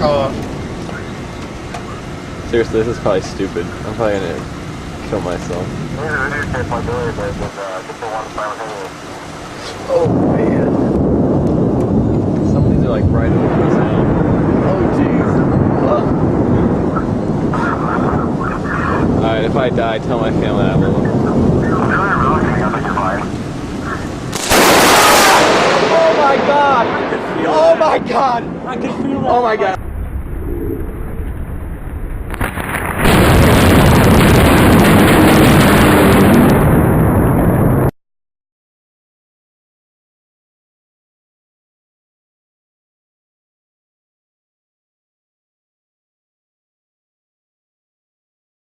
Oh. Seriously, this is probably stupid. I'm probably gonna kill myself. Oh man. Some of these are like right over us now. Oh jeez. Alright, if I die, tell my family I love them. Oh my god! Oh my god! I can feel that. Oh my god!